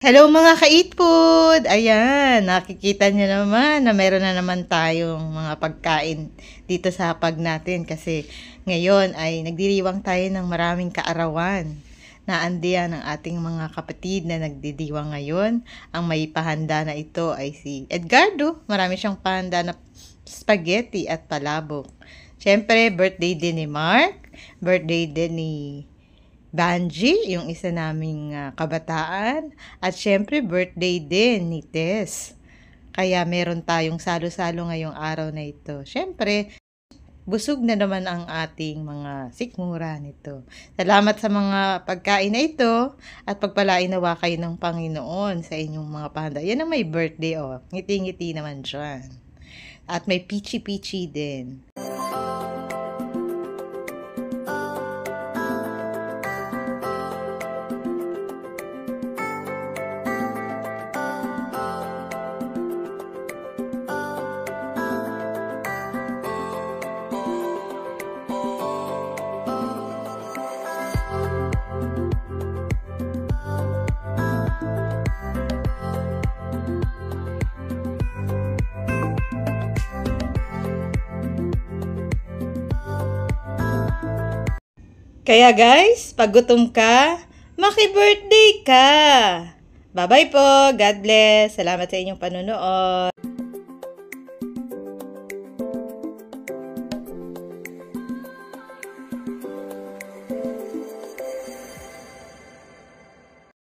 Hello mga ka-eat food! Ayan, nakikita niyo naman na meron na naman tayong mga pagkain dito sa hapag natin kasi ngayon ay nagdiriwang tayo ng maraming kaarawan. Naandiyan ang ating mga kapatid na nagdidiwang ngayon. Ang may pahanda na ito ay si Edgardo. Marami siyang pahanda na spaghetti at palabok. Siyempre, birthday din ni Mark. Birthday din ni Banji, yung isa naming kabataan. At syempre, birthday din ni Tess. Kaya meron tayong salo-salo ngayong araw na ito. Syempre, busog na naman ang ating mga sikmura nito. Salamat sa mga pagkain na ito at pagpalain nawa kayo ng Panginoon sa inyong mga pahanda. Yan ang may birthday, oh. Ngiti-ngiti naman dyan. At may peachy-peachy din. Kaya guys, pag gutom ka, maki-birthday ka! Bye-bye po! God bless! Salamat sa inyong panunood!